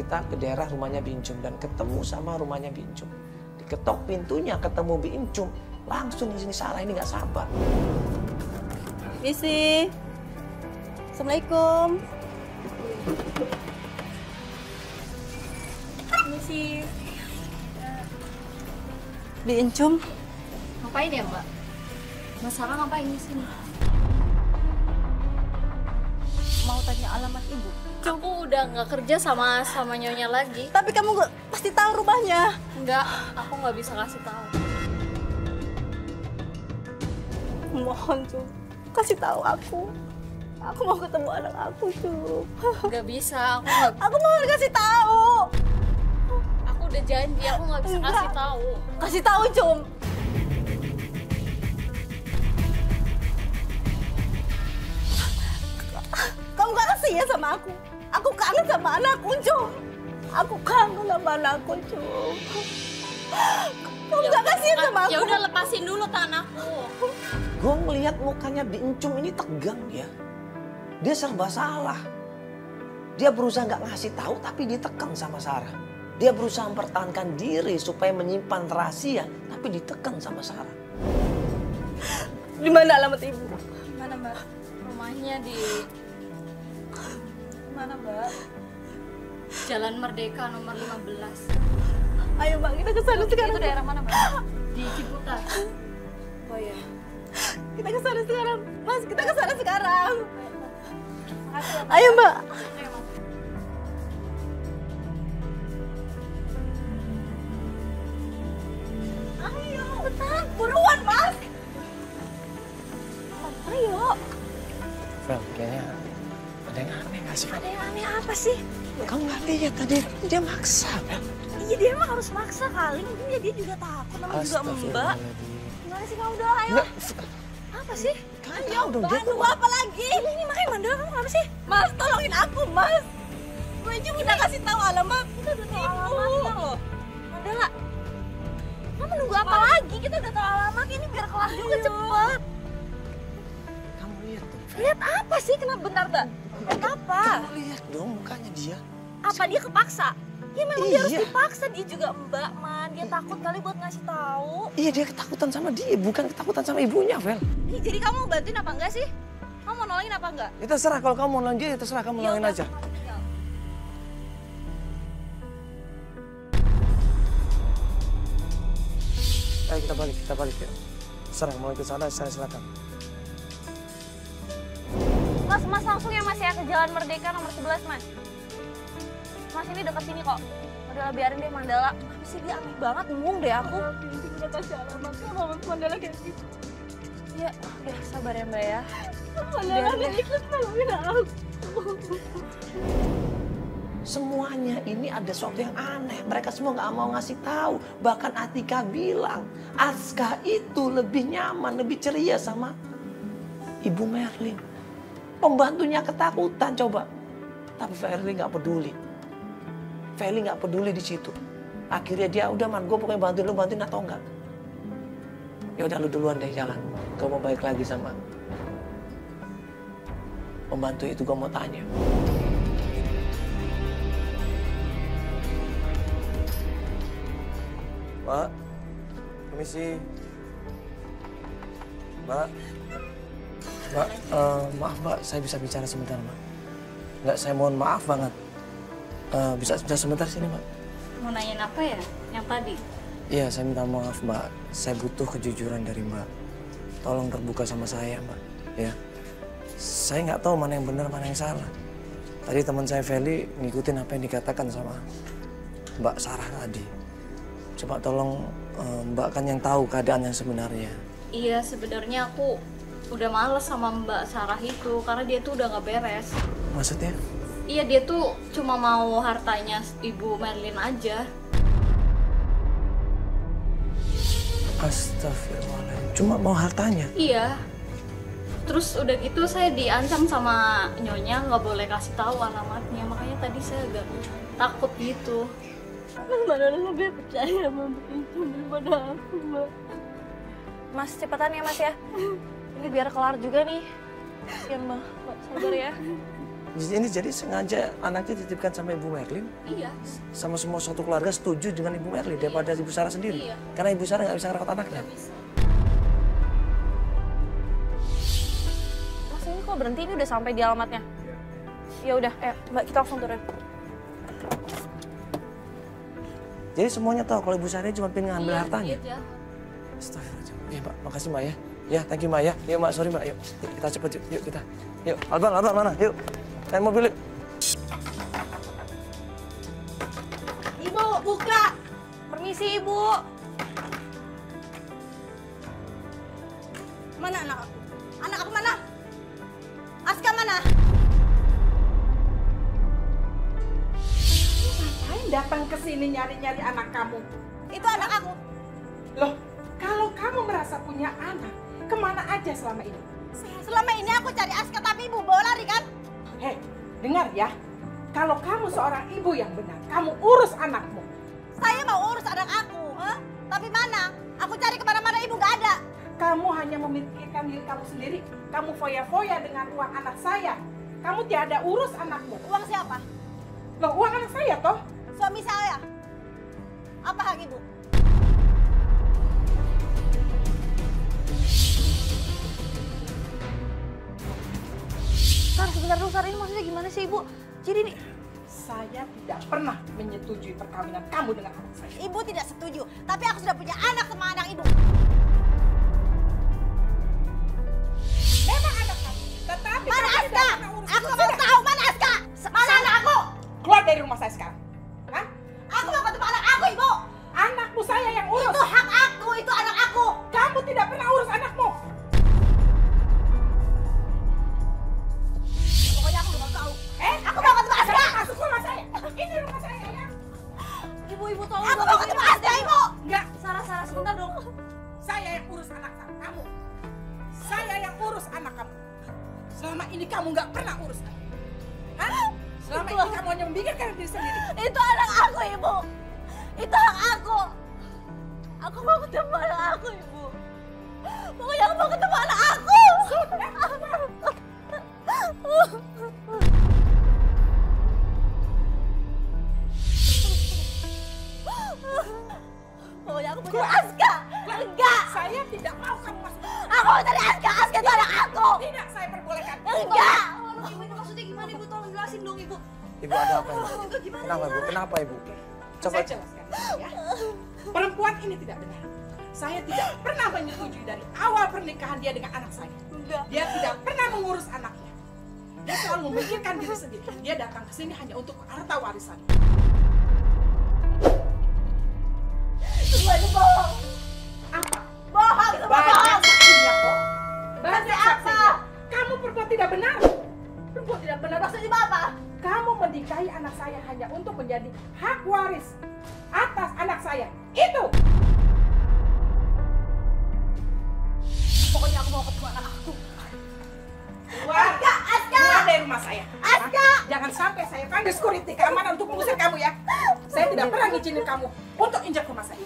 kita ke daerah rumahnya Bincum dan ketemu sama rumahnya Bincum. Diketok pintunya, ketemu Bincum, langsung di sini Sarah ini nggak sabar. Misi, assalamualaikum. Misi, Bincum, ngapain ya Mbak? Mbak Sarah ngapain di sini? mau tanya alamat ibu. Aku udah nggak kerja sama Nyonya lagi. Tapi kamu gak pasti tahu rumahnya. Enggak, aku nggak bisa kasih tahu. Mohon Cum, kasih tahu aku. Aku mau ketemu anak aku Cum. Nggak bisa, aku nggak. Aku mau kasih tahu. Aku udah janji, aku nggak bisa kasih tahu. Kasih tahu Cum. Kamu gak kasih ya sama aku. Aku kangen sama anakku Cum. Aku kangen sama anakku Cum. Kamu gak kasih sama aku. Ya udah lepasin dulu tanahku. Gue ngelihat mukanya Bincum ini tegang ya. Dia serba salah. Dia berusaha nggak ngasih tahu tapi ditekan sama Sarah. Dia berusaha mempertahankan diri supaya menyimpan rahasia tapi ditekan sama Sarah. Di mana alamat ibu? Mana Mbak? Rumahnya di mana Mbak? Jalan Merdeka nomor 15. Ayo Mbak, kita ke sana sekarang. Itu daerah mana Mbak? Di Ciputat. Oh iya. Kita ke sana sekarang. Mas, kita ke sana sekarang. Makasih ya, Mbak. Ayo Mbak. Ayo, Mbak. Ayo, betul. Buruan, Mas. Ayo. Fel, kayaknya ada yang aneh nggak sih? Ada yang aneh apa sih? Kamu nggak lihat tadi dia maksa, Fel. Iya, dia emang harus maksa kali. Mungkin ya dia juga takut, namanya juga Mbak. Gimana sih kamu udah, ayo. Apa sih? Ayo dong, dia Tunggu apa lagi? Ini makanya Mandala, kamu kenapa sih? Mas, tolongin aku, Mas. Maju udah kasih tahu alamat. Kita udah tahu alamatnya loh. Mandala, kamu nunggu apa lagi? Kita udah tahu alamatnya, ini biar kelar juga cepet. Kamu lihat tuh, Fel. Lihat apa sih? Kenapa bentar, Mbak? Lihat apa? Kamu lihat dong mukanya dia. Apa dia kepaksa? Ya memang dia harus Iya. dipaksa, dia juga Mbak, Man. Dia takut kali buat ngasih tahu. Iya, dia ketakutan sama dia, bukan ketakutan sama ibunya, Fel. Ini jadi kamu bantuin apa enggak sih? Kamu mau nolongin apa enggak? Ya terserah, kalau kamu mau nolongin dia, ya terserah kamu nolongin udah, aja. aku tinggal. Ayo kita balik ya. Terserah, mau ikut sana, silakan. Mas langsung ya Mas ya ke Jalan Merdeka nomor 11 Mas. Mas ini dekat sini kok. Udah biarin deh Mandala. Apa sih dia aneh banget, bingung deh aku. Udah kasih alamat sama Mandala kayak gitu. Ya, udah sabar ya Mbak ya. Mandala nggak ikhlas nolongin aku. Semuanya ini ada sesuatu yang aneh. Mereka semua nggak mau ngasih tahu. Bahkan Atika bilang, Aska itu lebih nyaman, lebih ceria sama Ibu Merlin. Pembantunya ketakutan coba. Tapi Verly nggak peduli. Verly nggak peduli di situ. Akhirnya dia udah Man, gue pokoknya bantuin lu, bantuin atau enggak. Ya udah lu duluan deh jalan. Gue mau balik lagi sama pembantu itu, gue mau tanya. Mbak, permisi. Mbak, maaf Mbak, saya bisa bicara sebentar Mbak. Enggak, saya mohon maaf banget. Bisa sebentar sini Mbak? Mau nanyain apa ya? Yang tadi? Iya, saya minta maaf Mbak. Saya butuh kejujuran dari Mbak. Tolong terbuka sama saya Mbak. Ya, saya nggak tahu mana yang benar, mana yang salah. Tadi teman saya Feli ngikutin apa yang dikatakan sama Mbak Sarah tadi. Coba tolong Mbak kan yang tahu keadaan yang sebenarnya. Iya, sebenarnya aku udah males sama Mbak Sarah itu karena dia tuh udah nggak beres. Maksudnya? Iya, dia tuh cuma mau hartanya Ibu Merlin aja. Astagfirullahaladzim, cuma mau hartanya? Iya. Terus udah gitu saya diancam sama Nyonya nggak boleh kasih tahu alamatnya, makanya tadi saya agak takut gitu. Mandala lebih percaya sama itu daripada aku, Mbak. Mas cepetan ya Mas ya. Ini biar kelar juga nih. Kasian Mbak, sabar ya. Ini jadi sengaja anaknya dititipkan sama Ibu Merlin? Iya. Sama semua suatu keluarga setuju dengan Ibu Merlin daripada Ibu Sarah sendiri? Iya. Karena Ibu Sarah nggak bisa ngerawat anaknya? Nggak bisa. Mas ini kok berhenti, ini udah sampai di alamatnya. Ya udah, Mbak kita langsung turun. Jadi semuanya tahu kalau Ibu Sarah cuma pengen ngambil Iya, hartanya? iya. Astagfirullahaladzim. Iya Mbak, makasih Mbak ya. Ya, thank you Mbak ya. Yuk Mbak, sorry Mbak. Yuk, kita cepet yuk. Yuk kita. Yuk, Alban mana? Yuk. Naik mobil yuk. Ibu, buka. Permisi Ibu. Mana anak aku? Anak aku mana? Aska mana? Ngapain datang ke sini nyari-nyari anak kamu? Itu anak aku. Loh, kalau kamu merasa punya anak, kemana aja selama ini? Selama ini aku cari Aska tapi Ibu bawa lari kan? Hei, dengar ya. Kalau kamu seorang ibu yang benar, kamu urus anakmu. Saya mau urus anak aku, tapi mana? Aku cari kemana-mana Ibu nggak ada. Kamu hanya memikirkan diri kamu sendiri. Kamu foya-foya dengan uang anak saya. Kamu tiada urus anakmu. Uang siapa? Loh, uang anak saya toh? Suami saya. Apa hak Ibu? Sar, sebentar dulu Sar, ini maksudnya gimana sih Ibu? Jadi nih, Saya tidak pernah menyetujui perkawinan kamu dengan anak saya. Ibu tidak setuju, tapi aku sudah punya anak sama anak Ibu. Memang anak kamu, tetapi Mana kamu Aska? tidak pernah urus. Aku mau tahu mana Aska? Mana anak aku? Keluar dari rumah saya sekarang. Hah? Aku mau ketemu anak aku, Ibu. Anakmu saya yang urus. Itu hak aku, itu anak aku. Kamu tidak pernah urus anakmu. Pokoknya aku mau tahu. Aku mau ketemu Aska. Masuk rumah saya. Ini rumah saya ya. Ibu tolong. Aku mau ketemu Aska, Ibu. Enggak, Sarah, sebentar dong. saya yang urus anak kamu. Saya yang urus anak kamu. Selama ini kamu nggak pernah urus anak. Hah? Selama ini kamu hanya memikirkan diri sendiri. Itu anak aku, Ibu. Itu hak aku. Aku mau ketemu anak aku, Ibu. Pokoknya aku mau ketemu anak aku. Pokoknya aku mau cari Aska. Enggak. Saya tidak mau kamu masuk. Aku mau cari Aska. Aska itu anak aku. Tidak, saya perbolehkan. Enggak. Ibu itu maksudnya gimana, Ibu? Tolong jelasin dong, Ibu. Ibu ada apa Ibu? Juga gimana? Kenapa Ibu? Kenapa Ibu? Coba. Saya jelaskan ya. Perempuan ini tidak benar. Saya tidak pernah menyetujui dari awal pernikahan dia dengan anak saya. Enggak. Dia tidak pernah mengurus anaknya. Dia selalu memikirkan diri sendiri. Dia datang ke sini hanya untuk harta warisan. Semua itu bohong. Apa? Bohong, semua Banyak bohong. saksinya kok. Banyak Saksi apa? saksinya. Kamu berbuat tidak benar. Perempuan tidak benar. Maksudnya apa? Kamu menikahi anak saya hanya untuk menjadi hak waris atas anak saya. Itu. Pokoknya aku mau ketemu anak aku. Keluar. Aska! Keluar dari rumah saya. Aska! Jangan sampai saya panggil security keamanan untuk mengusir kamu ya. Saya tidak pernah ngizinin kamu untuk injak rumah saya.